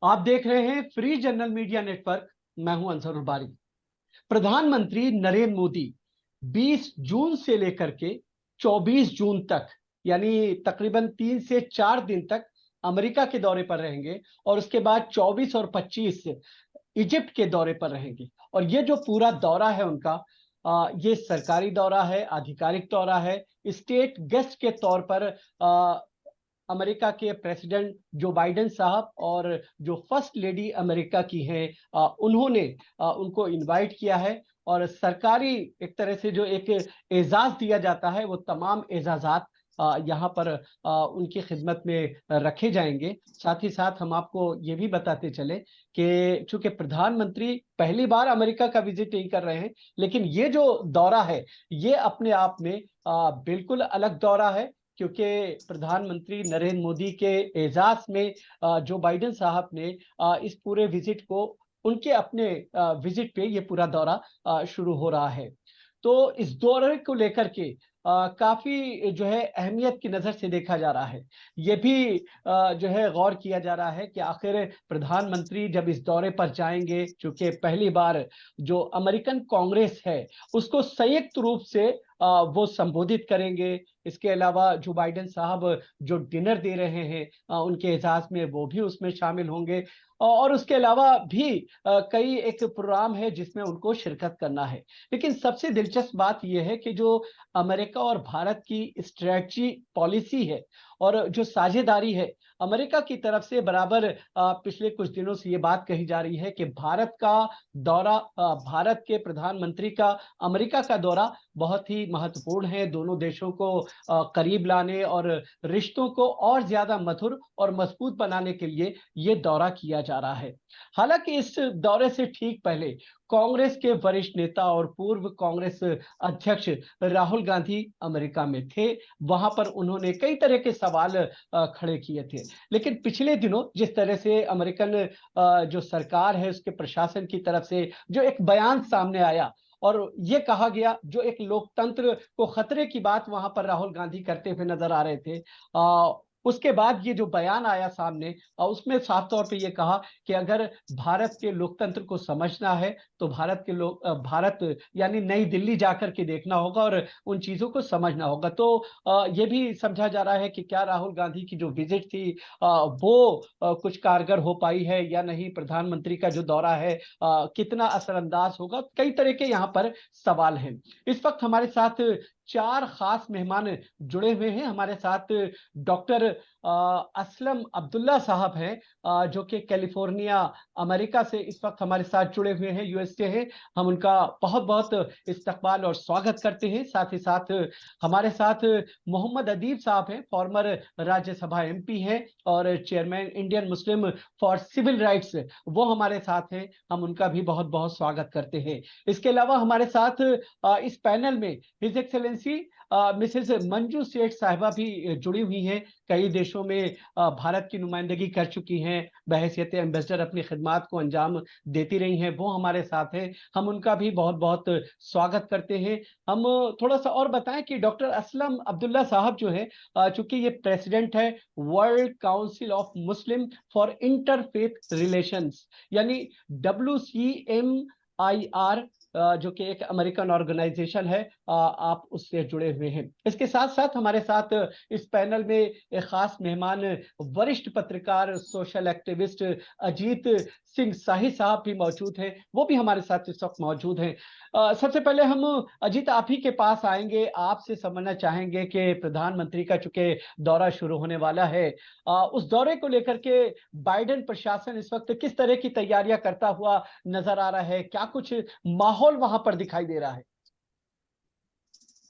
आप देख रहे हैं फ्री जनरल मीडिया नेटवर्क। मैं हूं अंसरुल बारी। प्रधानमंत्री नरेंद्र मोदी 20 जून से लेकर के 24 जून तक, यानी तकरीबन 3 से 4 दिन तक अमेरिका के दौरे पर रहेंगे और उसके बाद 24 और 25 इजिप्ट के दौरे पर रहेंगे। और ये जो पूरा दौरा है उनका, ये सरकारी दौरा है, आधिकारिक दौरा है। स्टेट गेस्ट के तौर पर अमेरिका के प्रेसिडेंट जो बाइडेन साहब और जो फर्स्ट लेडी अमेरिका की हैं, उन्होंने उनको इनवाइट किया है। और सरकारी एक तरह से जो एक एजाज दिया जाता है, वो तमाम एजाजात यहाँ पर उनकी खिदमत में रखे जाएंगे। साथ ही साथ हम आपको ये भी बताते चले कि चूंकि प्रधानमंत्री पहली बार अमेरिका का विजिट नहीं कर रहे हैं, लेकिन ये जो दौरा है ये अपने आप में बिल्कुल अलग दौरा है, क्योंकि प्रधानमंत्री नरेंद्र मोदी के एजाज में जो बाइडेन साहब ने इस पूरे विजिट को, उनके अपने विजिट पे ये पूरा दौरा शुरू हो रहा है। तो इस दौरे को लेकर के काफी जो है अहमियत की नजर से देखा जा रहा है। ये भी जो है गौर किया जा रहा है कि आखिर प्रधानमंत्री जब इस दौरे पर जाएंगे, चूंकि पहली बार जो अमेरिकन कांग्रेस है उसको संयुक्त रूप से वो संबोधित करेंगे। इसके अलावा जो बाइडेन साहब जो डिनर दे रहे हैं उनके एजाज में, वो भी उसमें शामिल होंगे। और उसके अलावा भी कई एक प्रोग्राम है जिसमें उनको शिरकत करना है। लेकिन सबसे दिलचस्प बात यह है कि जो अमेरिका और भारत की स्ट्रेटजी पॉलिसी है और जो साझेदारी है, अमेरिका की तरफ से बराबर पिछले कुछ दिनों से ये बात कही जा रही है कि भारत का दौरा, भारत के प्रधानमंत्री का अमेरिका का दौरा बहुत ही महत्वपूर्ण है। दोनों देशों को करीब लाने और रिश्तों को और ज्यादा मधुर और मजबूत बनाने के लिए ये दौरा किया जा रहा है। हालांकि इस दौरे से ठीक पहले कांग्रेस के वरिष्ठ नेता और पूर्व कांग्रेस अध्यक्ष राहुल गांधी अमेरिका में थे। वहां पर उन्होंने कई तरह के सवाल खड़े किए थे। लेकिन पिछले दिनों जिस तरह से अमेरिकन जो सरकार है उसके प्रशासन की तरफ से जो एक बयान सामने आया और ये कहा गया, जो एक लोकतंत्र को खतरे की बात वहां पर राहुल गांधी करते हुए नजर आ रहे थे, उसके बाद ये जो बयान आया सामने, उसमें साफ तौर पे ये कहा कि अगर भारत के लोकतंत्र को समझना है तो भारत के लोग, भारत यानी नई दिल्ली जाकर के देखना होगा और उन चीजों को समझना होगा। तो ये भी समझा जा रहा है कि क्या राहुल गांधी की जो विजिट थी वो कुछ कारगर हो पाई है या नहीं, प्रधानमंत्री का जो दौरा है कितना असरअंदाज होगा। कई तरह के यहाँ पर सवाल हैं। इस वक्त हमारे साथ 4 खास मेहमान जुड़े हुए हैं। हमारे साथ डॉक्टर असलम अब्दुल्ला साहब हैं, जो कि कैलिफोर्निया अमेरिका से इस वक्त हमारे साथ जुड़े हुए हैं, यूएसए हैं। हम उनका बहुत बहुत इस्तकबाल और स्वागत करते हैं। साथ ही साथ हमारे साथ मोहम्मद अदीब साहब हैं, फॉर्मर राज्यसभा एमपी हैं और chairman Indian Muslim for civil rights, वो हमारे साथ हैं। हम उनका भी बहुत बहुत स्वागत करते हैं। इसके अलावा हमारे साथ इस पैनल में हिज एक्सेलेंसी मिसेस मंजू सेठ साहिबा भी जुड़ी हुई हैं। कई देशों में भारत की नुमाइंदगी कर चुकी हैं, बहैसियत एम्बेसडर अपनी खिदमात को अंजाम देती रही हैं, वो हमारे साथ हैं। हम उनका भी बहुत बहुत स्वागत करते हैं। हम थोड़ा सा और बताएं कि डॉक्टर असलम अब्दुल्ला साहब जो है, चूंकि ये प्रेसिडेंट है world council of Muslim for interfaith relations, यानी WCMIR, जो कि एक अमेरिकन ऑर्गेनाइजेशन है, आप उससे जुड़े हुए हैं। इसके साथ साथ हमारे साथ इस पैनल में एक खास मेहमान वरिष्ठ पत्रकार सोशल एक्टिविस्ट अजीत सिंह शाही साहब भी मौजूद हैं, वो भी हमारे साथ इस वक्त मौजूद हैं। सबसे पहले हम अजीत आप ही के पास आएंगे, आपसे समझना चाहेंगे कि प्रधानमंत्री का चूंकि दौरा शुरू होने वाला है, उस दौरे को लेकर के बाइडेन प्रशासन इस वक्त किस तरह की तैयारियां करता हुआ नजर आ रहा है, क्या कुछ माहौल वहां पर दिखाई दे रहा है?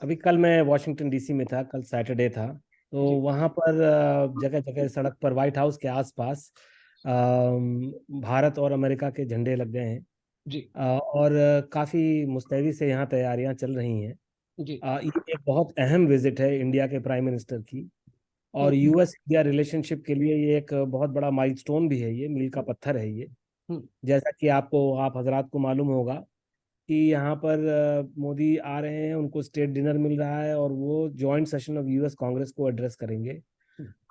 अभी कल मैं वॉशिंगटन डीसी में था, कल सैटरडे था। तो जी वहाँ पर जगह जगह सड़क पर, व्हाइट हाउस के आसपास भारत और अमेरिका के झंडे लग गए हैं। जी और काफ़ी मुस्तैदी से यहाँ तैयारियां चल रही हैं। जी। ये एक बहुत अहम विजिट है इंडिया के प्राइम मिनिस्टर की, और हम्म यूएस इंडिया रिलेशनशिप के लिए ये एक बहुत बड़ा माइलस्टोन भी है, ये मील का हम्म पत्थर है ये। हम्म जैसा कि आप हजरात को मालूम होगा कि यहाँ पर मोदी आ रहे हैं, उनको स्टेट डिनर मिल रहा है और वो joint session of US Congress को एड्रेस करेंगे।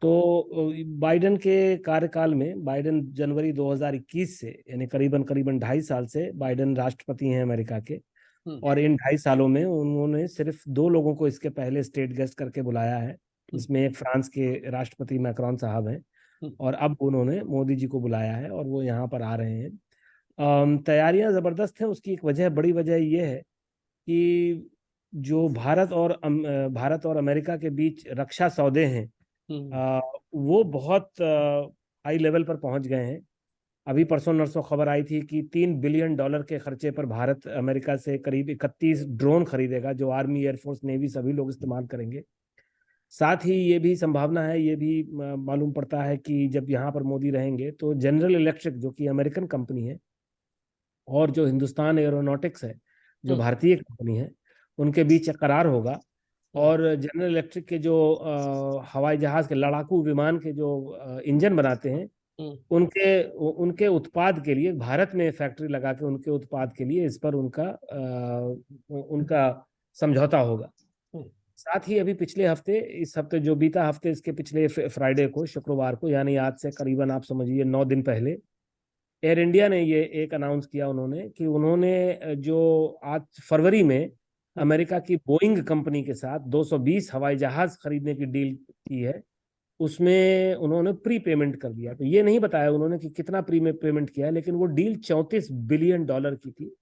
तो बाइडेन के कार्यकाल में, बाइडेन जनवरी 2021 से, यानी करीबन करीबन 2.5 साल से बाइडेन राष्ट्रपति हैं अमेरिका के। और इन 2.5 सालों में उन्होंने सिर्फ 2 लोगों को इसके पहले स्टेट गेस्ट करके बुलाया है। इसमें एक फ्रांस के राष्ट्रपति मैक्रोन साहब हैं, और अब उन्होंने मोदी जी को बुलाया है और वो यहाँ पर आ रहे हैं। तैयारियां जबरदस्त हैं। उसकी एक वजह, बड़ी वजह ये है कि जो भारत और अमेरिका के बीच रक्षा सौदे हैं, वो बहुत हाई लेवल पर पहुंच गए हैं। अभी परसों नरसों खबर आई थी कि $3 बिलियन के खर्चे पर भारत अमेरिका से करीब 31 ड्रोन खरीदेगा, जो आर्मी, एयरफोर्स, नेवी सभी लोग इस्तेमाल करेंगे। साथ ही ये भी संभावना है, ये भी मालूम पड़ता है कि जब यहाँ पर मोदी रहेंगे तो जनरल इलेक्ट्रिक, जो कि अमेरिकन कंपनी है, और जो हिंदुस्तान एरोनॉटिक्स है, जो भारतीय कंपनी है, उनके बीच एक करार होगा। और जनरल इलेक्ट्रिक के जो हवाई जहाज के, लड़ाकू विमान के जो इंजन बनाते हैं, उनके उत्पाद के लिए भारत में फैक्ट्री लगा के उनके उत्पाद के लिए इस पर उनका समझौता होगा। साथ ही अभी पिछले हफ्ते, इस हफ्ते जो बीता हफ्ते, इसके पिछले फ्राइडे को, शुक्रवार को, यानी आज से करीबन आप समझिए 9 दिन पहले, एयर इंडिया ने ये एक अनाउंस किया उन्होंने कि उन्होंने जो आज फरवरी में अमेरिका की बोइंग कंपनी के साथ 220 हवाई जहाज खरीदने की डील की है, उसमें उन्होंने प्री पेमेंट कर दिया। तो ये नहीं बताया उन्होंने कि कितना प्री पेमेंट किया है, लेकिन वो डील $34 बिलियन की थी।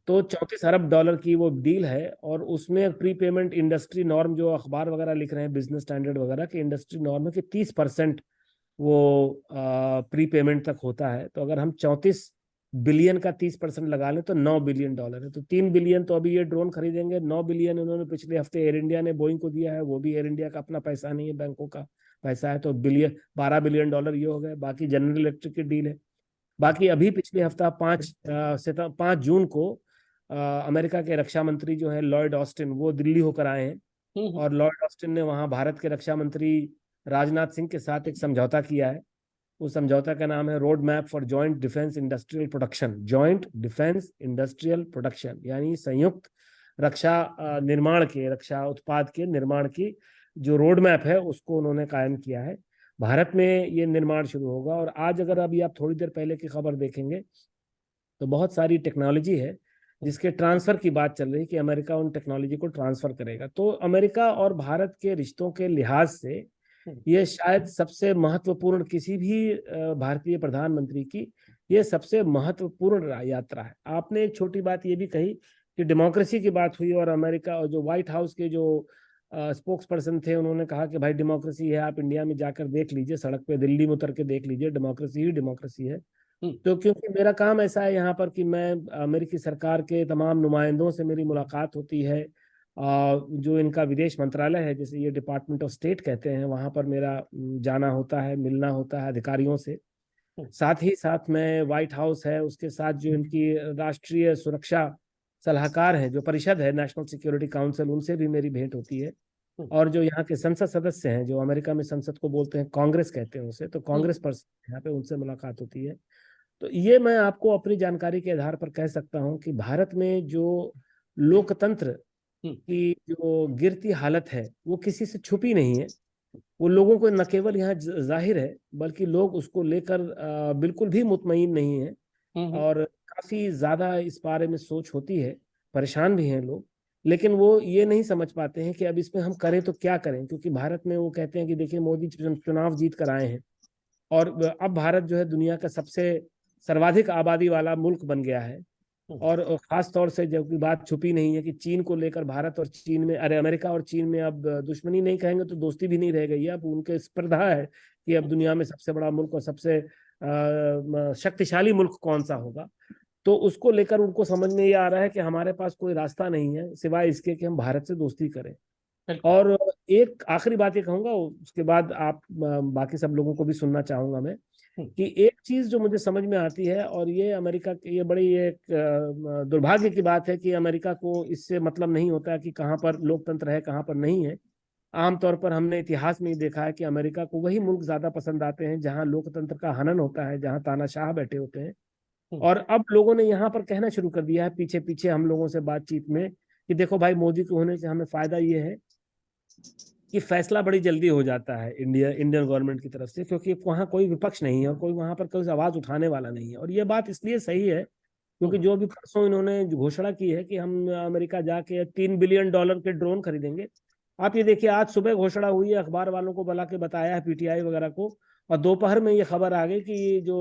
तो $34 अरब की वो डील है, और उसमें प्री पेमेंट इंडस्ट्री नॉर्म, जो अखबार वगैरह लिख रहे हैं, बिजनेस स्टैंडर्ड वगैरह के इंडस्ट्री नॉर्म है कि 30% वो प्री पेमेंट तक होता है। तो अगर हम 34 बिलियन का 30% लगा लें तो $9 बिलियन है। तो 3 बिलियन तो अभी ये ड्रोन खरीदेंगे। 9 बिलियन उन्होंने पिछले हफ्ते एयर इंडिया ने बोइंग को दिया है, वो भी एयर इंडिया का अपना पैसा नहीं है, बैंकों का पैसा है। तो $12 बिलियन ये हो गए। बाकी जनरल इलेक्ट्रिक की डील है। बाकी अभी पिछले हफ्ता 5 जून को अमेरिका के रक्षा मंत्री जो है लॉयड ऑस्टिन, वो दिल्ली होकर आए हैं, और लॉयड ऑस्टिन ने वहाँ भारत के रक्षा मंत्री राजनाथ सिंह के साथ एक समझौता किया है। उस समझौता का नाम है road map for joint defence industrial production. Joint defence industrial production यानी संयुक्त रक्षा निर्माण के, रक्षा उत्पाद के निर्माण की जो रोड मैप है, उसको उन्होंने कायम किया है। भारत में ये निर्माण शुरू होगा। और आज अगर अभी आप थोड़ी देर पहले की खबर देखेंगे तो बहुत सारी टेक्नोलॉजी है जिसके ट्रांसफर की बात चल रही है कि अमेरिका उन टेक्नोलॉजी को ट्रांसफर करेगा। तो अमेरिका और भारत के रिश्तों के लिहाज से ये शायद सबसे महत्वपूर्ण, किसी भी भारतीय प्रधानमंत्री की ये सबसे महत्वपूर्ण यात्रा है। आपने एक छोटी बात ये भी कही कि डेमोक्रेसी की बात हुई, और अमेरिका और जो व्हाइट हाउस के जो स्पोक्स पर्सन थे, उन्होंने कहा कि भाई डेमोक्रेसी है, आप इंडिया में जाकर देख लीजिए, सड़क पे दिल्ली में उतर के देख लीजिए, डेमोक्रेसी ही डेमोक्रेसी है। तो क्योंकि मेरा काम ऐसा है यहाँ पर कि मैं अमेरिकी सरकार के तमाम नुमाइंदों से मेरी मुलाकात होती है, जो इनका विदेश मंत्रालय है, जैसे ये डिपार्टमेंट ऑफ स्टेट कहते हैं, वहाँ पर मेरा जाना होता है, मिलना होता है अधिकारियों से। साथ ही साथ में व्हाइट हाउस है, उसके साथ जो इनकी राष्ट्रीय सुरक्षा सलाहकार है, जो परिषद है, नेशनल सिक्योरिटी काउंसिल, उनसे भी मेरी भेंट होती है। और जो यहाँ के संसद सदस्य हैं, जो अमेरिका में संसद को बोलते हैं, कांग्रेस कहते हैं उसे, तो कांग्रेस पर्सन यहाँ पे, उनसे मुलाकात होती है। तो ये मैं आपको अपनी जानकारी के आधार पर कह सकता हूँ कि भारत में जो लोकतंत्र की जो गिरती हालत है, वो किसी से छुपी नहीं है। वो लोगों को न केवल यहाँ जाहिर है, बल्कि लोग उसको लेकर बिल्कुल भी मुतमईन नहीं है, और काफी ज्यादा इस बारे में सोच होती है, परेशान भी हैं लोग। लेकिन वो ये नहीं समझ पाते हैं कि अब इसमें हम करें तो क्या करें, क्योंकि भारत में वो कहते हैं कि देखिए मोदी चुनाव जीत कर आए हैं, और अब भारत जो है दुनिया का सबसे सर्वाधिक आबादी वाला मुल्क बन गया है। और खास तौर से जब की बात छुपी नहीं है कि चीन को लेकर भारत और चीन में, अरे अमेरिका और चीन में अब दुश्मनी नहीं कहेंगे तो दोस्ती भी नहीं रह गई है। अब उनके स्पर्धा है कि अब दुनिया में सबसे बड़ा मुल्क और सबसे शक्तिशाली मुल्क कौन सा होगा। तो उसको लेकर उनको समझ में ये आ रहा है कि हमारे पास कोई रास्ता नहीं है सिवाय इसके कि हम भारत से दोस्ती करें। और एक आखिरी बात ये कहूंगा, उसके बाद आप बाकी सब लोगों को भी सुनना चाहूंगा मैं, कि एक चीज जो मुझे समझ में आती है, और ये अमेरिका की ये बड़ी एक दुर्भाग्य की बात है कि अमेरिका को इससे मतलब नहीं होता है कि कहाँ पर लोकतंत्र है, कहाँ पर नहीं है। आमतौर पर हमने इतिहास में ही देखा है कि अमेरिका को वही मुल्क ज्यादा पसंद आते हैं जहाँ लोकतंत्र का हनन होता है, जहाँ तानाशाह बैठे होते हैं। और अब लोगों ने यहाँ पर कहना शुरू कर दिया है पीछे पीछे हम लोगों से बातचीत में कि देखो भाई, मोदी के होने से हमें फायदा ये है कि फैसला बड़ी जल्दी हो जाता है इंडियन गवर्नमेंट की तरफ से, क्योंकि वहाँ कोई विपक्ष नहीं है और कोई वहाँ पर कोई आवाज उठाने वाला नहीं है। और ये बात इसलिए सही है क्योंकि जो अभी परसों इन्होंने घोषणा की है कि हम अमेरिका जाके $3 बिलियन के ड्रोन खरीदेंगे। आप ये देखिए, आज सुबह घोषणा हुई है, अखबार वालों को बुला के बताया है, पीटीआई वगैरह को, और दोपहर में ये खबर आ गई कि ये जो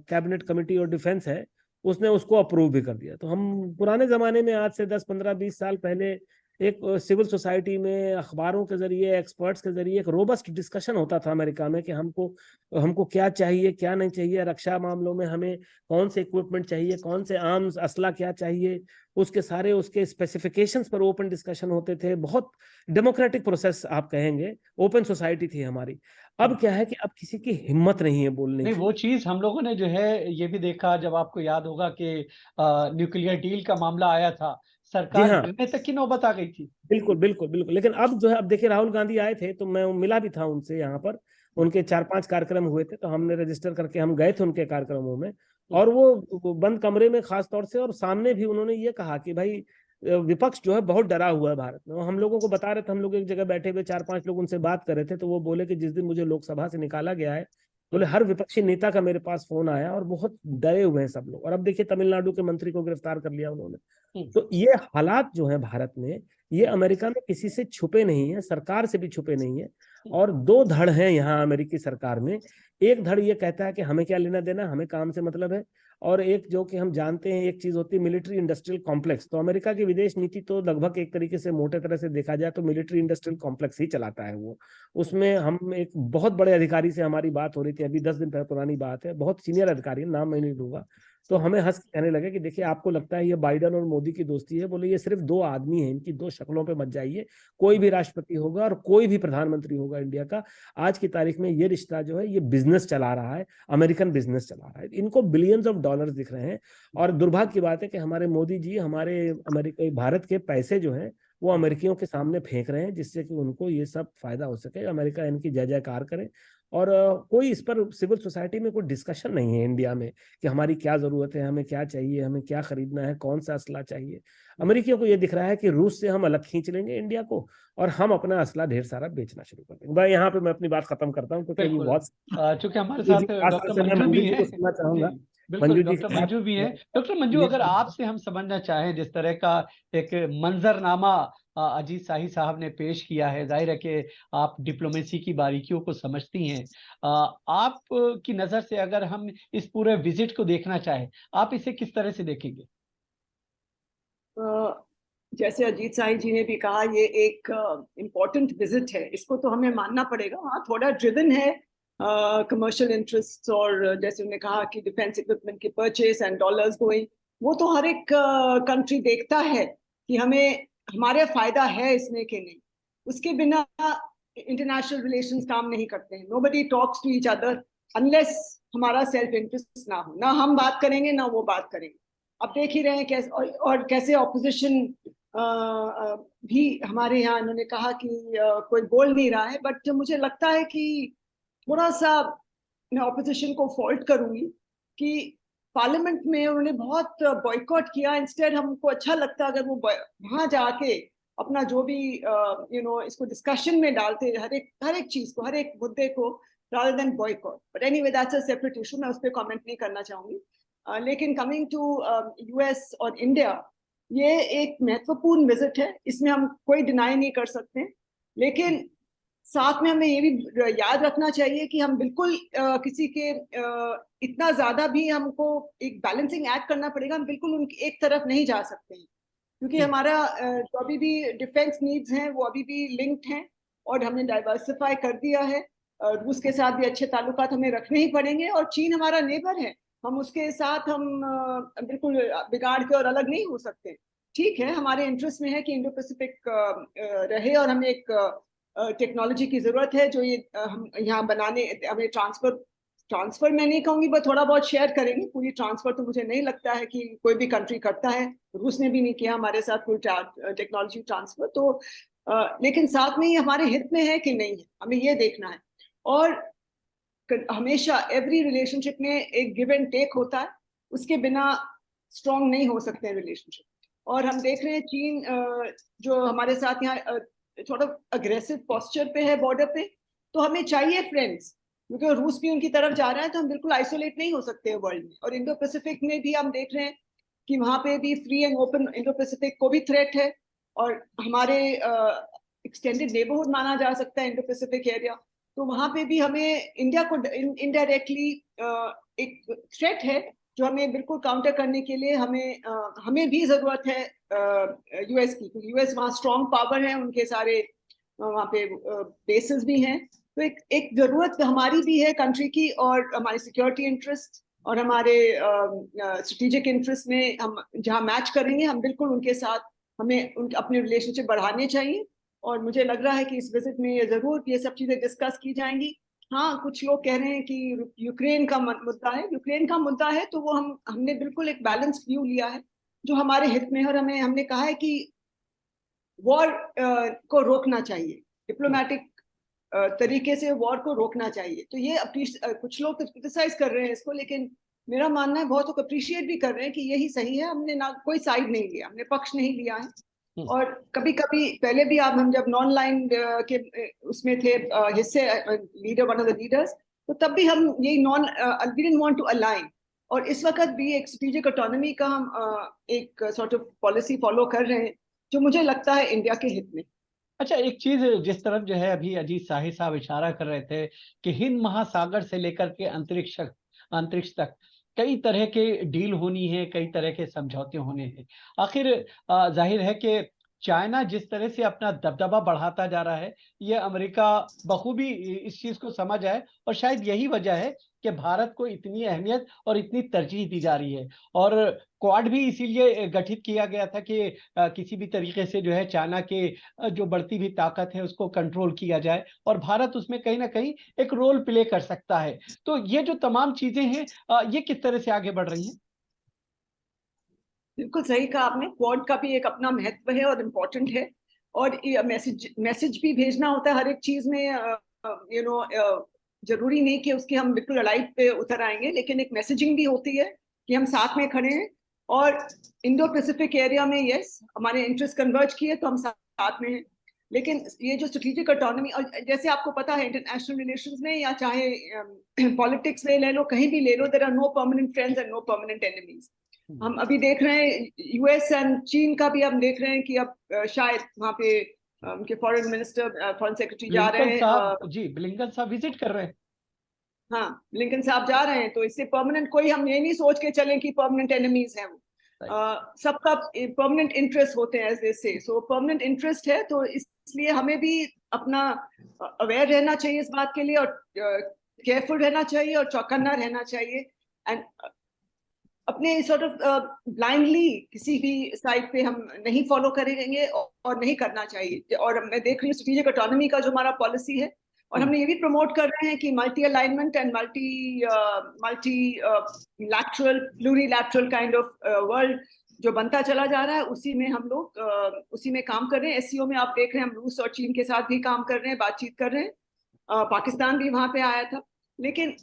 कैबिनेट कमेटी और डिफेंस है उसने उसको अप्रूव भी कर दिया। तो हम पुराने जमाने में, आज से 10, 15, 20 साल पहले, एक सिविल सोसाइटी में अखबारों के जरिए, एक्सपर्ट्स के जरिए एक रोबस्ट डिस्कशन होता था अमेरिका में कि हमको क्या चाहिए, क्या नहीं चाहिए, रक्षा मामलों में हमें कौन से इक्विपमेंट चाहिए, कौन से आर्म्स असला क्या चाहिए, उसके स्पेसिफिकेशंस पर ओपन डिस्कशन होते थे। बहुत डेमोक्रेटिक प्रोसेस आप कहेंगे, ओपन सोसाइटी थी हमारी। अब क्या है कि अब किसी की हिम्मत नहीं है बोलने नहीं, की। वो चीज हम लोगों ने जो है ये भी देखा, जब आपको याद होगा कि न्यूक्लियर डील का मामला आया था, जी सरकार हाँ, गिरने तक की नौबत आ गई थी। बिल्कुल बिल्कुल बिल्कुल। लेकिन अब जो है, अब देखिए, राहुल गांधी आए थे तो मैं मिला भी था उनसे यहाँ पर। उनके 4-5 कार्यक्रम हुए थे तो हमने रजिस्टर करके हम गए थे उनके कार्यक्रमों में। और वो बंद कमरे में खास तौर से, और सामने भी उन्होंने ये कहा कि भाई विपक्ष जो है बहुत डरा हुआ है भारत में। और हम लोगों को बता रहे थे, हम लोग एक जगह बैठे हुए 4-5 लोग उनसे बात कर रहे थे, तो वो बोले कि जिस दिन मुझे लोकसभा से निकाला गया है, बोले हर विपक्षी नेता का मेरे पास फोन आया और बहुत डरे हुए हैं सब लोग। और अब देखिए, तमिलनाडु के मंत्री को गिरफ्तार कर लिया उन्होंने। तो ये हालात जो है भारत में, ये अमेरिका में किसी से छुपे नहीं है, सरकार से भी छुपे नहीं है। और दो धड़ हैं यहाँ अमेरिकी सरकार में। एक धड़ ये कहता है कि हमें क्या लेना देना, हमें काम से मतलब है। और एक जो कि हम जानते हैं, एक चीज होती है मिलिट्री इंडस्ट्रियल कॉम्प्लेक्स। तो अमेरिका की विदेश नीति तो लगभग एक तरीके से, मोटे तरह से देखा जाए तो मिलिट्री इंडस्ट्रियल कॉम्प्लेक्स ही चलाता है वो। उसमें हम एक बहुत बड़े अधिकारी से हमारी बात हो रही थी, अभी 10 दिन पहले पुरानी बात है, बहुत सीनियर अधिकारी, नाम मैं नहीं लूंगा। तो हमें हंस के कहने लगे कि देखिए, आपको लगता है ये बाइडन और मोदी की दोस्ती है, बोले ये सिर्फ 2 आदमी हैं, इनकी 2 शक्लों पे मत जाइए। कोई भी राष्ट्रपति होगा और कोई भी प्रधानमंत्री होगा इंडिया का, आज की तारीख में ये रिश्ता जो है, ये बिजनेस चला रहा है, अमेरिकन बिजनेस चला रहा है। इनको बिलियंस ऑफ डॉलर्स दिख रहे हैं। और दुर्भाग्य की बात है कि हमारे मोदी जी हमारे अमेरिका, भारत के पैसे जो है वो अमेरिकियों के सामने फेंक रहे हैं, जिससे कि उनको ये सब फायदा हो सके, अमेरिका इनकी जय जयकार करे। और कोई इस पर सिविल सोसाइटी में कोई डिस्कशन नहीं है इंडिया में कि हमारी क्या जरूरत है, हमें क्या चाहिए, हमें क्या खरीदना है, कौन सा असला चाहिए। अमेरिकियों को ये दिख रहा है कि रूस से हम अलग खींच लेंगे इंडिया को, और हम अपना असला ढेर सारा बेचना शुरू कर देंगे। भाई, यहाँ पे मैं अपनी बात खत्म करता हूँ क्योंकि अभी बिल्कुल। बहुत चूंकि हमारे जी, साथ खास तौर डॉक्टर से मैं मंजू मंजू भी जी हैं। को सुनना जी, चाहूंगा। बिल्कुल, मंजू जी डॉक्टर के मंजू भी हैं। डॉक्टर मंजू, अगर आपसे हम समझना चाहें, जिस तरह का एक मंजरनामा अजीत शाही साहब ने पेश किया है, जाहिर है कि आप डिप्लोमेसी की बारीकियों को समझती हैं। आप की नजर से अगर हम इस पूरे विजिट को देखना चाहें, आप इसे किस तरह से देखेंगे? जैसे अजीत शाही जी ने भी कहा, ये एक इम्पोर्टेंट विजिट है, इसको तो हमें मानना पड़ेगा। हाँ, थोड़ा ड्रिवन है कमर्शियल इंटरेस्ट, और जैसे उन्होंने कहा कि डिफेंस इक्विपमेंट की परचेस एंड डॉलर्स गोइंग, वो तो हर एक कंट्री देखता है कि हमें हमारे फायदा है इसमें कि नहीं। उसके बिना इंटरनेशनल रिलेशंस काम नहीं करते हैं। Nobody talks to each other unless हमारा सेल्फ इंटरेस्ट ना हो। ना हम बात करेंगे ना वो बात करेंगे। अब देख ही रहे हैं कैसे, और कैसे ऑपोजिशन भी हमारे यहाँ, इन्होंने कहा कि कोई बोल नहीं रहा है, बट मुझे लगता है कि थोड़ा सा मैं ऑपोजिशन को फॉल्ट करूंगी कि पार्लियामेंट में उन्होंने बहुत बॉयकॉट किया। इंस्टेड हमको अच्छा लगता अगर वो वहां जाके अपना जो भी इसको डिस्कशन में डालते, हर एक चीज को, हर एक मुद्दे को, rather than boycott. But anyway, that's a separate issue. मैं उस पर कमेंट नहीं करना चाहूंगी। लेकिन कमिंग टू यूएस और इंडिया, ये एक महत्वपूर्ण विजिट है, इसमें हम कोई डिनाई नहीं कर सकते। लेकिन साथ में हमें ये भी याद रखना चाहिए कि हम बिल्कुल किसी के इतना ज्यादा भी, हमको एक बैलेंसिंग एक्ट करना पड़ेगा। हम बिल्कुल उनकी एक तरफ नहीं जा सकते हैं, क्योंकि हमारा जो अभी भी डिफेंस नीड्स हैं वो अभी भी लिंक्ड हैं, और हमने डाइवर्सिफाई कर दिया है। रूस के साथ भी अच्छे ताल्लुकात हमें रखने ही पड़ेंगे, और चीन हमारा नेबर है, हम उसके साथ हम बिल्कुल बिगाड़ के और अलग नहीं हो सकते। ठीक है, हमारे इंटरेस्ट में है कि इंडो पैसिफिक रहे, और हमें एक टेक्नोलॉजी की जरूरत है जो ये हम यहाँ बनाने, हमें ट्रांसफर मैं नहीं कहूंगी, बस थोड़ा बहुत शेयर करेंगे। पूरी ट्रांसफर तो मुझे नहीं लगता है कि कोई भी कंट्री करता है। रूस ने भी नहीं किया हमारे साथ कोई टेक्नोलॉजी ट्रांसफर। तो लेकिन साथ में ही हमारे हित में है कि नहीं है, हमें ये देखना है। और हमेशा एवरी रिलेशनशिप में एक गिव एंड टेक होता है, उसके बिना स्ट्रॉन्ग नहीं हो सकते हैं रिलेशनशिप। और हम देख रहे हैं चीन जो हमारे साथ यहाँ थोड़ा अग्रेसिव पोस्चर पे है बॉर्डर पे, तो हमें चाहिए फ्रेंड्स, क्योंकि रूस भी उनकी तरफ जा रहा है, तो हम बिल्कुल आइसोलेट नहीं हो सकते वर्ल्ड में। और इंडो पैसिफिक में भी हम देख रहे हैं कि वहां पे भी free and open Indo Pacific को भी थ्रेट है, और हमारे एक्सटेंडेड नेबरहुड माना जा सकता है इंडो पैसिफिक एरिया, तो वहां पे भी हमें इंडिया को इनडायरेक्टली एक थ्रेट है, जो हमें बिल्कुल काउंटर करने के लिए हमें भी जरूरत है यूएस की, क्योंकि यूएस वहाँ स्ट्रॉन्ग पावर है, उनके सारे वहाँ पे बेसिस भी हैं। तो एक जरूरत हमारी भी है कंट्री की, और हमारे सिक्योरिटी इंटरेस्ट और हमारे स्ट्रेटेजिक इंटरेस्ट में हम जहाँ मैच करेंगे, हम बिल्कुल उनके साथ हमें उनके अपने रिलेशनशिप बढ़ाने चाहिए। और मुझे लग रहा है कि इस विजिट में ये जरूर ये सब चीजें डिस्कस की जाएंगी। हाँ, कुछ लोग कह रहे हैं कि यूक्रेन का मुद्दा है, यूक्रेन का मुद्दा है, तो वो हमने बिल्कुल एक बैलेंस्ड व्यू लिया है जो हमारे हित में है, और हमने कहा है कि वॉर को रोकना चाहिए, डिप्लोमेटिक तरीके से वॉर को रोकना चाहिए। तो ये कुछ लोग तो क्रिटिसाइज कर रहे हैं इसको, लेकिन मेरा मानना है बहुत लोग अप्रिशिएट भी कर रहे हैं कि यही सही है, हमने ना कोई साइड नहीं लिया, हमने पक्ष नहीं लिया है। और कभी कभी पहले भी आप हम जब नॉन लाइन के उसमें थे हिस्से leader one of the leaders, तो तब भी हम यही non we didn't want to align, और इस वक्त भी एक स्ट्रेटेजिक ऑटोनॉमी का हम एक सॉर्ट ऑफ पॉलिसी फॉलो कर रहे हैं, जो मुझे लगता है इंडिया के हित में। अच्छा, एक चीज जिस तरफ जो है अभी अजीत शाही साहब इशारा कर रहे थे कि हिंद महासागर से लेकर के अंतरिक्ष तक कई तरह के डील होनी है, कई तरह के समझौते होने हैं। आखिर जाहिर है कि चाइना जिस तरह से अपना दबदबा बढ़ाता जा रहा है, ये अमेरिका बखूबी इस चीज को समझ आए, और शायद यही वजह है कि भारत को इतनी अहमियत और इतनी तरजीह दी जा रही है। और क्वाड भी इसीलिए गठित किया गया था कि किसी भी तरीके से जो है चाइना के जो बढ़ती हुई ताकत है उसको कंट्रोल किया जाए, और भारत उसमें कहीं ना कहीं एक रोल प्ले कर सकता है। तो ये जो तमाम चीजें हैं, ये किस तरह से आगे बढ़ रही हैं? बिल्कुल सही कहा आपने, क्वाड का भी एक अपना महत्व है और इम्पोर्टेंट है, और मैसेज भी भेजना होता है हर एक चीज में। यू नो जरूरी नहीं कि उसके हम बिल्कुल लड़ाई पे उतर आएंगे, लेकिन एक मैसेजिंग भी होती है कि हम साथ में खड़े हैं। और इंडो पैसिफिक एरिया में यस हमारे इंटरेस्ट कन्वर्ज किए तो हम साथ में हैं, लेकिन ये जो स्ट्रेटेजिक ऑटोनॉमी, और जैसे आपको पता है इंटरनेशनल रिलेशंस में या चाहे पॉलिटिक्स में ले लो, कहीं भी ले लो, there are no permanent friends and no permanent enemies. हम अभी देख रहे हैं यूएस एंड चीन का भी हम देख रहे हैं कि अब शायद वहां पे उनके फॉरेन मिनिस्टर फॉरेन सेक्रेटरी जा रहे ब्लिंकन हैं। साहब जी, ब्लिंकन साहब विजिट कर रहे हैं। हाँ, ब्लिंकन साहब जा रहे हैं, तो इससे परमानेंट कोई हम ये नहीं सोच के चलें कि परमानेंट एनिमीज हैं वो। सबका परमानेंट इंटरेस्ट होते हैं एज से, सो परमानेंट इंटरेस्ट है, तो इसलिए हमें भी अपना अवेयर रहना चाहिए इस बात के लिए, और केयरफुल रहना चाहिए और चौकन्ना रहना चाहिए। एंड अपने सॉर्ट ऑफ ब्लाइंडली किसी भी साइड पे हम नहीं फॉलो करेंगे, और नहीं करना चाहिए। और मैं देख रही हूँ स्ट्रेटेजिक ऑटोनॉमी का जो हमारा पॉलिसी है, और हमने ये भी प्रमोट कर रहे हैं कि multi alignment and multi lateral प्लूरीलैटरल kind of world जो बनता चला जा रहा है, उसी में हम लोग उसी में काम कर रहे हैं। एससीओ में आप देख रहे हैं हम रूस और चीन के साथ भी काम कर रहे हैं, बातचीत कर रहे हैं। पाकिस्तान भी वहां पे आया था, लेकिन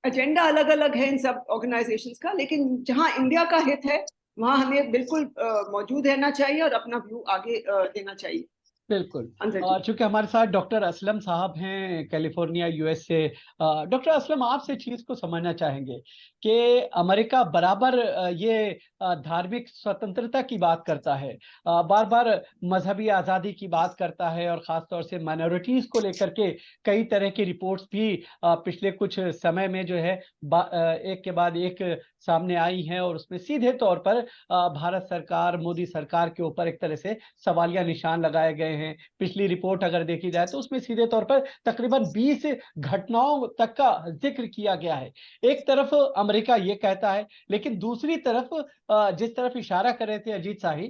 एजेंडा अलग अलग है इन सब ऑर्गेनाइजेशंस का, लेकिन जहां इंडिया का हित है वहां हमें बिल्कुल मौजूद रहना चाहिए और अपना व्यू आगे देना चाहिए। बिल्कुल। अंदर जी। चूंकि हमारे साथ डॉक्टर असलम साहब हैं कैलिफोर्निया यूएस से, डॉक्टर असलम आपसे चीज को समझना चाहेंगे कि अमेरिका बराबर ये धार्मिक स्वतंत्रता की बात करता है, बार बार मजहबी आज़ादी की बात करता है, और ख़ास तौर से माइनॉरिटीज़ को लेकर के कई तरह की रिपोर्ट्स भी पिछले कुछ समय में जो है एक के बाद एक सामने आई हैं, और उसमें सीधे तौर पर भारत सरकार, मोदी सरकार के ऊपर एक तरह से सवालिया निशान लगाए गए हैं। पिछली रिपोर्ट अगर देखी जाए तो उसमें सीधे तौर पर तकरीबन 20 घटनाओं तक का जिक्र किया गया है। एक तरफ अमेरिका ये कहता है, लेकिन दूसरी तरफ जिस तरफ इशारा कर रहे थे अजीत शाही,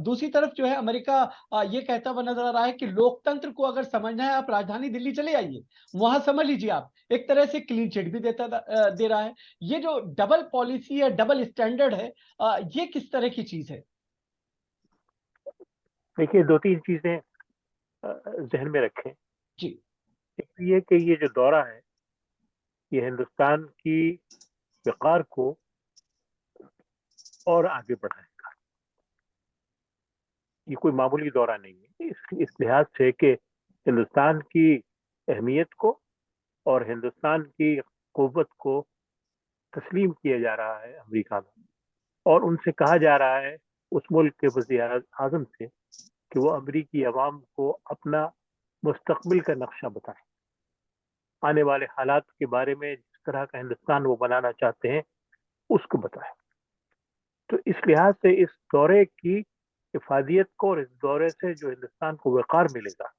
दूसरी तरफ जो है अमेरिका ये कहता हुआ नजर आ रहा है कि लोकतंत्र को अगर समझना है आप राजधानी दिल्ली चले आइए, वहां समझ लीजिए। आप एक तरह से क्लीन चिट भी दे रहा है। ये जो डबल पॉलिसी है, डबल स्टैंडर्ड है, ये किस तरह की चीज है? देखिए, दो तीन चीजें जहन में रखें। जी। एक तो ये कि ये जो दौरा है ये हिंदुस्तान की वक़ार को और आगे बढ़ाएगा। ये कोई मामूली दौरा नहीं है। इस लिहाज से कि हिंदुस्तान की अहमियत को और हिंदुस्तान की कुव्वत को तस्लीम किया जा रहा है अमेरिका में, और उनसे कहा जा रहा है उस मुल्क के वज़ीर आज़म से कि वो अमेरिकी अवाम को अपना मुस्तकबिल का नक्शा बताएं, आने वाले हालात के बारे में जिस तरह का हिंदुस्तान वो बनाना चाहते हैं उसको बताएं। तो इस लिहाज से इस दौरे की इफादियत को और इस दौरे से जो हिंदुस्तान को वक़ार मिलेगा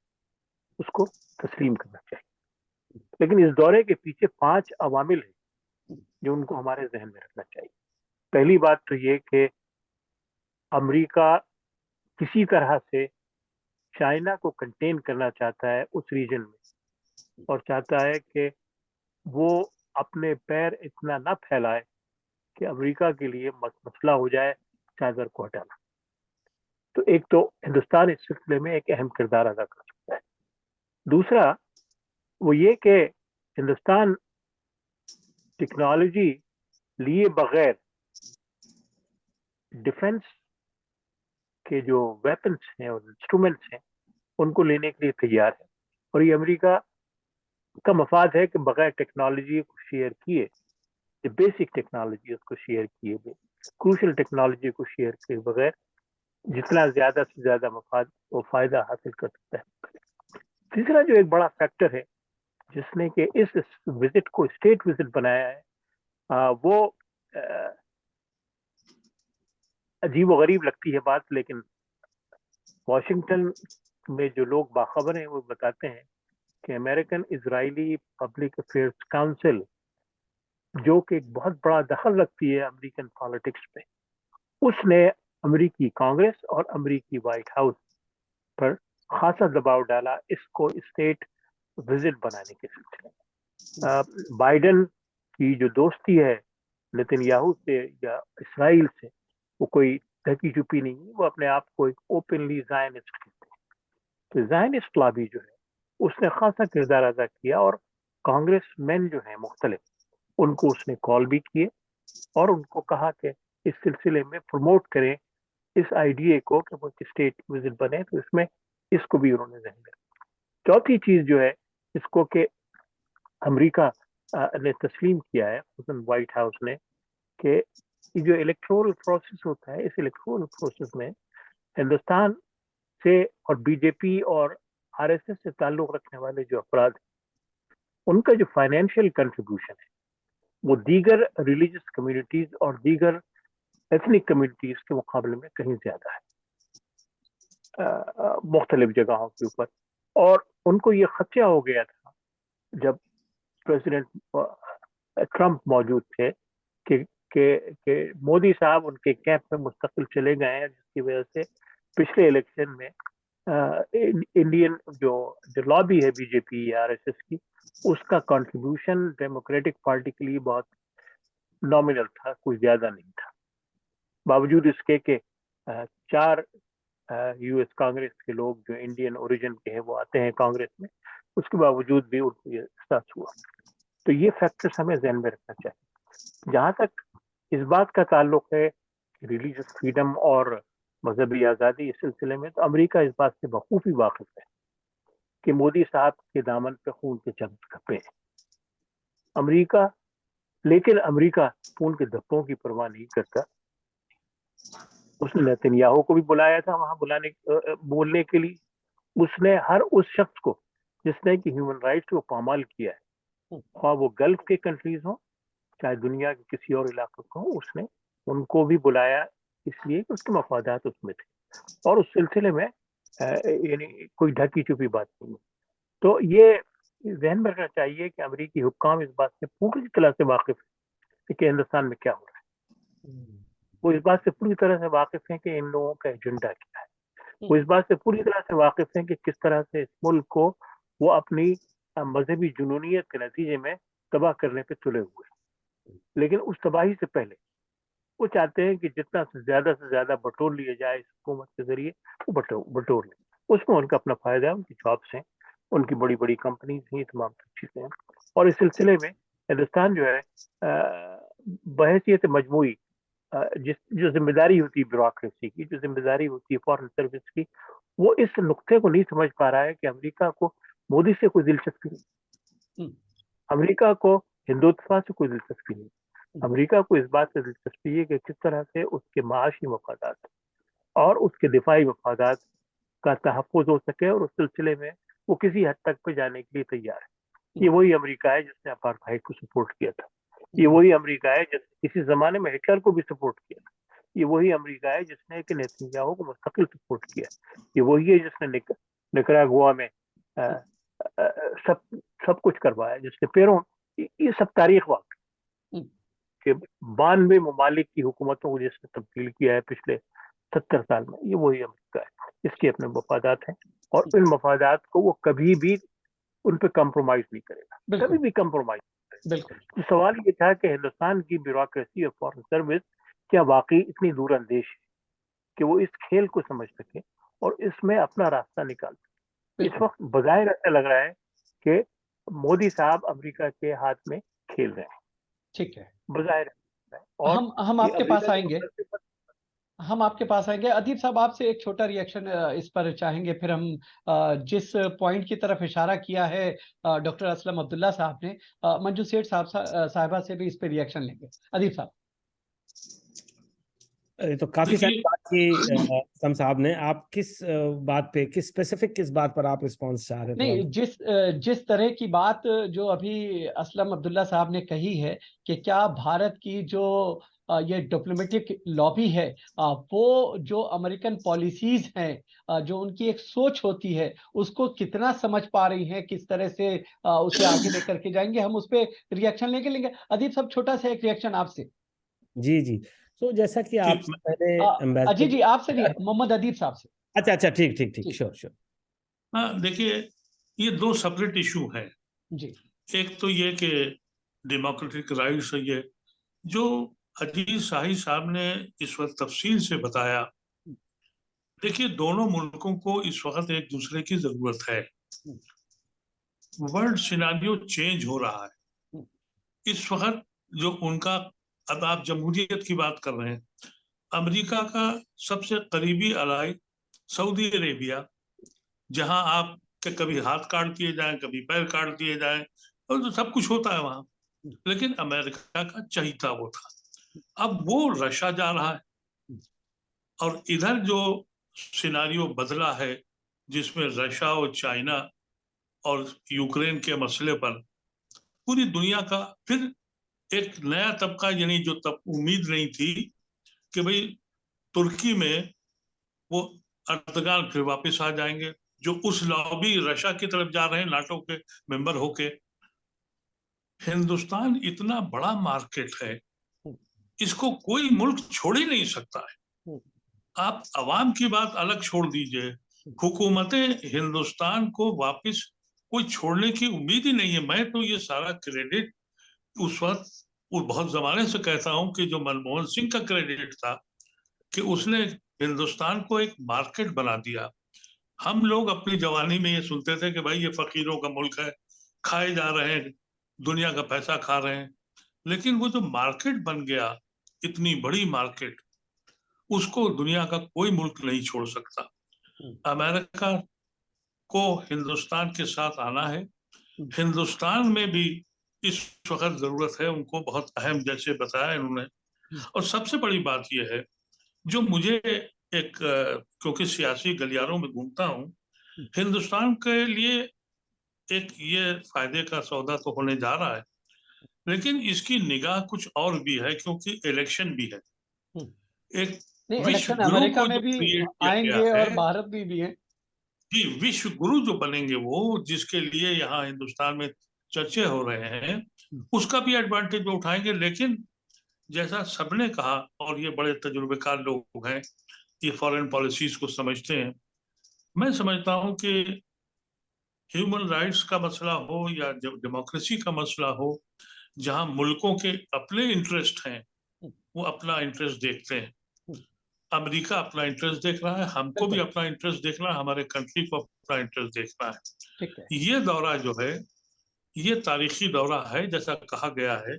उसको तस्लीम करना चाहिए। लेकिन इस दौरे के पीछे 5 अवामिल हैं जो उनको हमारे जहन में रखना चाहिए। पहली बात तो ये कि अमेरिका किसी तरह से चाइना को कंटेन करना चाहता है उस रीजन में, और चाहता है कि वो अपने पैर इतना ना फैलाए कि अमेरिका के लिए मसला हो जाए चादर को हटाना। तो एक तो हिंदुस्तान इस सिलसिले में एक अहम किरदार अदा कर सकता है। दूसरा वो ये कि हिंदुस्तान टेक्नोलॉजी लिए बगैर डिफेंस के जो वेपन्स हैं और इंस्ट्रूमेंट्स हैं उनको लेने के लिए तैयार है, और ये अमेरिका का मफाद है कि बगैर टेक्नोलॉजी को शेयर किए, बेसिक टेक्नोलॉजी उसको शेयर किए, क्रूशल टेक्नोलॉजी को शेयर किए बगैर जितना ज्यादा से ज्यादा मफाद वो फायदा हासिल कर सकता है। तीसरा जो एक बड़ा फैक्टर है जिसने कि इस विजिट को स्टेट विजिट बनाया है, वो अजीब व गरीब लगती है बात, लेकिन वॉशिंगटन में जो लोग बाखबर हैं वो बताते हैं कि American Israeli public affairs council, जो कि एक बहुत बड़ा दखल रखती है अमेरिकन पॉलिटिक्स में, उसने अमेरिकी कांग्रेस और अमेरिकी व्हाइट हाउस पर खासा दबाव डाला इसको स्टेट विजिट बनाने के सिलसिले में। बाइडेन की जो दोस्ती है नेतन्याहू से या इसराइल से वो कोई ढकी छुपी नहीं है, वो अपने आप को एक ओपनली ज़ायनिस्ट कहते हैं। तो ज़ायनिस्ट लॉबी जो है उसने खासा किरदार अदा किया, और कांग्रेसमैन जो है मुख्तलिफ उनको उसने कॉल भी किए और उनको कहा कि इस सिलसिले में प्रमोट करें इस आइडिया को कि वो स्टेट विजिट बने। तो इसमें इसको भी उन्होंने जहन में रखा। चौथी चीज जो है इसको कि अमेरिका ने तस्लीम किया है व्हाइट हाउस ने कि जो इलेक्टोरल प्रोसेस होता है, इस इलेक्टोरल प्रोसेस में हिंदुस्तान से और बीजेपी और आरएसएस से ताल्लुक रखने वाले जो अफराद हैं उनका जो फाइनेंशियल कंट्रीब्यूशन है वो दीगर रिलीजियस कम्युनिटीज और दीगर एथनिक कम्युनिटीज के मुकाबले में कहीं ज्यादा है मुख्तलिफ जगहों के ऊपर। और उनको ये खदशा हो गया था जब प्रेसिडेंट ट्रंप मौजूद थे कि मोदी साहब उनके कैंप में मुस्तकिल चले गए हैं, जिसकी वजह से पिछले इलेक्शन में इंडियन जो लॉबी है बीजेपी या आरएसएस की, उसका कंट्रीब्यूशन डेमोक्रेटिक पार्टी के लिए बहुत नॉमिनल था, कुछ ज्यादा नहीं था। बावजूद इसके कि 4 यूएस कांग्रेस के लोग जो इंडियन ओरिजिन के हैं वो आते हैं कांग्रेस में, उसके बावजूद भी उनको ये एहसास हुआ। तो ये फैक्टर्स हमें ध्यान में रखना चाहिए। जहां तक इस बात का ताल्लुक है रिलीजियस फ्रीडम और मजहबी आज़ादी इस सिलसिले में, तो अमेरिका इस बात से बखूबी वाकिफ है कि मोदी साहब के दामन पे खून के चंद धब्बे हैं अमेरिका, लेकिन अमेरिका खून के धब्बों की परवाह नहीं करता। उसने नेतन्याहू को भी बुलाया था वहां बोलने के लिए। उसने हर उस शख्स को जिसने कि ह्यूमन राइट्स को पामाल किया है, ख्वाह वो गल्फ के कंट्रीज हो चाहे दुनिया के किसी और इलाके को, उसने उनको भी बुलाया इसलिए कि उसके मफादात उसमें थे, और उस सिलसिले में यानी कोई ढकी छुपी बात नहीं है। तो ये ध्यान में रखना चाहिए कि अमेरिकी हुक्काम इस बात से पूरी तरह से वाकिफ है कि हिंदुस्तान में क्या हो रहा है। वो इस बात से पूरी तरह से वाकिफ है कि इन लोगों का एजेंडा क्या है। वो इस बात से पूरी तरह से वाकिफ है कि किस तरह से इस मुल्क को वो अपनी मजहबी जुनूनियत के नतीजे में तबाह करने पे तुले हुए हैं। लेकिन उस तबाही से पहले वो चाहते हैं कि जितना से ज्यादा बटोर लिया जाए इस हुकूमत के जरिए, वो बटोर लें। उसमें उनका अपना फायदा है, उनकी जॉब्स हैं, उनकी बड़ी बड़ी कंपनीज हैं, तमाम चीजें हैं। और इस सिलसिले में हिंदुस्तान जो है बहैसियत मजमूई जो जिम्मेदारी होती है ब्यूरोक्रेसी की, जो जिम्मेदारी होती है फॉरेन सर्विस की, वो इस नुक्ते को नहीं समझ पा रहा है कि अमेरिका को मोदी से कोई दिलचस्पी नहीं, अमेरिका को हिंदुत्व से कोई दिलचस्पी नहीं, अमेरिका को इस बात से दिलचस्पी है कि किस तरह से उसके माशी मफादात और उसके दिफाई मफादात का तहफ़्फ़ुज़ हो सके, और उस सिलसिले में वो किसी हद तक पे जाने के लिए तैयार है। ये वही अमेरिका है जिसने अपार्थाइड को सपोर्ट किया था, ये वही अमेरिका है जिसने किसी जमाने में हिटलर को भी सपोर्ट किया था, ये वही अमेरिका है जिसने कि नेतन्याहू को मुस्तकिल सपोर्ट किया, ये वही है जिसने निकरागुआ में सब कुछ करवाया, जिसने पेरों, ये सब तारीख वाक़ के 92 ममालिक की हुकूमतों को जिसने तब्दील किया है पिछले 70 साल में, ये वही अमेरिका है। इसके अपने मफादात हैं और इन मफादात को वो कभी भी उन पे कम्प्रोमाइज नहीं करेगा, कभी भी कम्प्रोमाइज नहीं करेगा। तो सवाल ये था कि हिंदुस्तान की ब्यूरोक्रेसी और फॉरेन सर्विस क्या वाकई इतनी दूरअंदेश है कि वो इस खेल को समझ सके और इसमें अपना रास्ता निकाल सके। इस वक्त बज़ाहिर ऐसा लग रहा है कि मोदी साहब अमेरिका के हाथ में खेल रहे हैं, ठीक है, बज़ाहिर है। और हम आपके पास आएंगे, हम आपके पास आएंगे। अदीब साहब, आपसे एक छोटा रिएक्शन इस पर चाहेंगे, फिर हम जिस पॉइंट की तरफ इशारा किया है डॉक्टर असलम अब्दुल्ला साहब ने, मंजू सेठ साहिबा से भी इस पर रिएक्शन लेंगे। अदीब साहब। तो काफी सारी बात की असलम साहब ने, आप किस बात पे, किस बात पर आप रिस्पॉन्स चाह रहे थे? नहीं, जिस तरह की बात जो अभी असलम अब्दुल्ला साहब ने कही है कि क्या भारत की जो ये डिप्लोमेटिक लॉबी है, वो जो अमेरिकन पॉलिसीज हैं, जो उनकी एक सोच होती है, उसको कितना समझ पा रही हैं, किस तरह से उसे आगे लेकर के जाएंगे, हम उस पर रिएक्शन लेंगे। अदीब साहब, छोटा सा एक रिएक्शन आपसे। जी। तो जैसा कि आप पहले अजी जी, आपसे नहीं, मोहम्मद अदीब साहब से। अच्छा, ठीक, श्योर। हाँ, देखिए, ये दो सेपरेट इशू हैं जी। एक तो ये कि डेमोक्रेटिक राइट्स है, ये जो अजीज शाही साहब ने इस वक्त तफसील से बताया। देखिए, दोनों मुल्कों को इस वक्त एक दूसरे की जरूरत है। वर्ल्ड सिनारियो चेंज हो रहा है इस वक्त। जो उनका, अब आप जमहूरियत की बात कर रहे हैं, अमेरिका का सबसे करीबी अलाई सऊदी अरेबिया, जहां आप के कभी हाथ काट दिए जाएं, कभी पैर काट दिए जाएं, और तो सब कुछ होता है वहां, लेकिन अमेरिका का चहीता वो था। अब वो रशिया जा रहा है और इधर जो सिनारियो बदला है, जिसमें रशिया और चाइना और यूक्रेन के मसले पर पूरी दुनिया का फिर एक नया तबका, यानी जो तब उम्मीद नहीं थी कि भाई तुर्की में वो अर्दगान फिर वापस आ जाएंगे, जो उस लॉबी रशिया की तरफ जा रहे हैं नाटो के मेंबर होके। हिंदुस्तान इतना बड़ा मार्केट है, इसको कोई मुल्क छोड़ ही नहीं सकता है। आप अवाम की बात अलग छोड़ दीजिए, हुकूमतें हिंदुस्तान को वापस कोई छोड़ने की उम्मीद ही नहीं है। मैं तो ये सारा क्रेडिट उस वक्त, बहुत जमाने से कहता हूं कि जो मनमोहन सिंह का क्रेडिट था कि उसने हिंदुस्तान को एक मार्केट बना दिया। हम लोग अपनी जवानी में ये सुनते थे कि भाई ये फकीरों का मुल्क है, खाए जा रहे हैं, दुनिया का पैसा खा रहे हैं, लेकिन वो जो मार्केट बन गया, इतनी बड़ी मार्केट, उसको दुनिया का कोई मुल्क नहीं छोड़ सकता। अमेरिका को हिंदुस्तान के साथ आना है। हिंदुस्तान में भी इस वक्त जरूरत है उनको, बहुत अहम, जैसे बताया इन्होंने। और सबसे बड़ी बात यह है, जो मुझे एक, क्योंकि सियासी गलियारों में घूमता हूँ, हिंदुस्तान के लिए एक ये फायदे का सौदा तो होने जा रहा है, लेकिन इसकी निगाह कुछ और भी है, क्योंकि इलेक्शन भी है। एक नहीं, विश्व इलेक्शन गुरु अमेरिका को में जो भी क्रिएट किया आएंगे गया और है, भारत में भी है जी, विश्व गुरु जो बनेंगे वो, जिसके लिए यहाँ हिंदुस्तान में चर्चे हो रहे हैं, उसका भी एडवांटेज वो उठाएंगे। लेकिन जैसा सबने कहा, और ये बड़े तजुर्बेकार लोग हैं, ये फॉरेन पॉलिसीज को समझते हैं, मैं समझता हूं कि ह्यूमन राइट्स का मसला हो या डेमोक्रेसी का मसला हो, जहां मुल्कों के अपने इंटरेस्ट हैं, वो अपना इंटरेस्ट देखते हैं। अमेरिका अपना इंटरेस्ट देख रहा है, हमको भी अपना इंटरेस्ट देखना है, हमारे कंट्री को अपना इंटरेस्ट देखना है। ठीक है। ये दौरा जो है, ये तारीखी दौरा है, जैसा कहा गया है।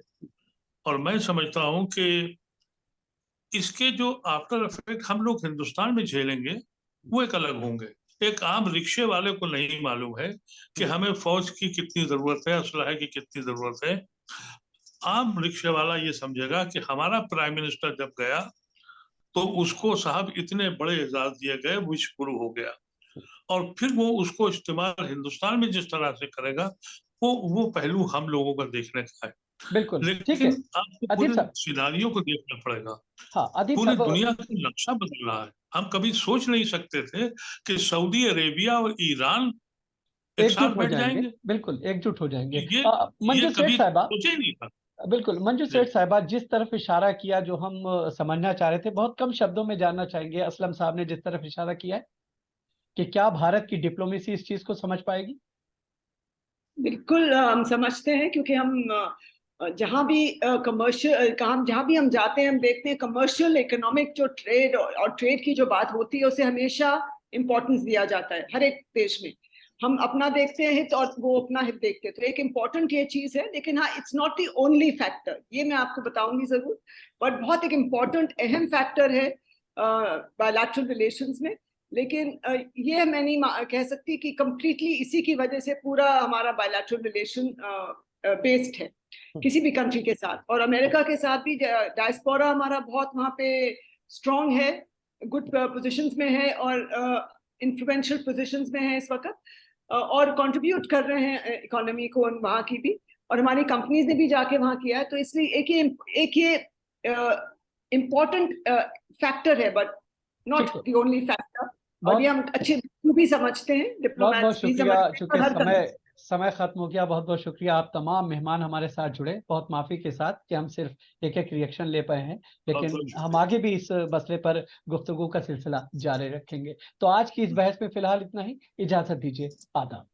और मैं समझता हूं कि इसके जो आफ्टर इफेक्ट हम लोग हिंदुस्तान में झेलेंगे वो एक अलग होंगे। एक आम रिक्शे वाले को नहीं मालूम है कि हमें फौज की कितनी जरूरत है, असलहे की कितनी जरूरत है। आम रिक्शे वाला ये समझेगा कि हमारा प्राइम मिनिस्टर जब गया तो उसको साहब इतने बड़े एजाज दिए गए, विश गुरु हो गया, और फिर वो उसको इस्तेमाल हिंदुस्तान में जिस तरह से करेगा वो पहलू हम लोगों का देखने का है। बिल्कुल ठीक है। लेकिन आपको अदीब पूरे साहब, सिनारियों को देखना पड़ेगा। हाँ अदीब पूरी साहब, दुनिया का नक्शा बदल रहा है। हम कभी सोच नहीं सकते थे कि सऊदी अरेबिया और ईरान एक साथ एकजुट हो बैठ जाएंगे, जाएंगे। बिल्कुल एकजुट हो जाएंगे। ये मंजू सेठ कभी साहिबा, सोचा ही नहीं था। बिल्कुल मंजू जी। सेठ साहिबा, जिस तरफ इशारा किया जो हम समझना चाह रहे थे, बहुत कम शब्दों में जानना चाहेंगे। असलम साहब ने जिस तरफ इशारा किया है कि क्या भारत की डिप्लोमेसी इस चीज को समझ पाएगी? बिल्कुल हम समझते हैं, क्योंकि हम जहाँ भी कमर्शियल काम, जहाँ भी हम जाते हैं, हम देखते हैं कमर्शियल इकोनॉमिक जो ट्रेड और ट्रेड की जो बात होती है उसे हमेशा इम्पोर्टेंस दिया जाता है हर एक देश में। हम अपना देखते हैं हित और वो अपना हित देखते हैं, तो एक इम्पोर्टेंट ये चीज है। लेकिन हाँ, it's not the only factor, ये मैं आपको बताऊंगी जरूर, बट बहुत एक इम्पोर्टेंट अहम फैक्टर है बायलैटरल रिलेशंस में। लेकिन ये मैं नहीं कह सकती कि कंप्लीटली इसी की वजह से पूरा हमारा बायलैटरल रिलेशन बेस्ड है किसी भी कंट्री के साथ। और अमेरिका के साथ भी डायस्पोरा हमारा बहुत वहाँ पे स्ट्रांग है, गुड पोजीशंस में है और इन्फ्लुएंशियल पोजीशंस में है इस वक्त, और कंट्रीब्यूट कर रहे हैं इकोनॉमी को वहाँ की भी, और हमारी कंपनीज ने भी जाके वहाँ किया है। तो इसलिए एक ये इम्पोर्टेंट फैक्टर है, but not the only factor. और ये हम अच्छे भी समझते हैं, बहुत बहुत डिप्लोमैट्स भी शुक्रिया। समझते हैं, चूंकि और हर तरह से। समय खत्म हो गया, बहुत बहुत शुक्रिया। आप तमाम मेहमान हमारे साथ जुड़े, बहुत माफी के साथ कि हम सिर्फ एक एक रिएक्शन ले पाए हैं, बहुत लेकिन शुक्रिया। हम आगे भी इस मसले पर गुफ्तगू का सिलसिला जारी रखेंगे। तो आज की इस बहस में फिलहाल इतना ही, इजाजत दीजिए, आदाब।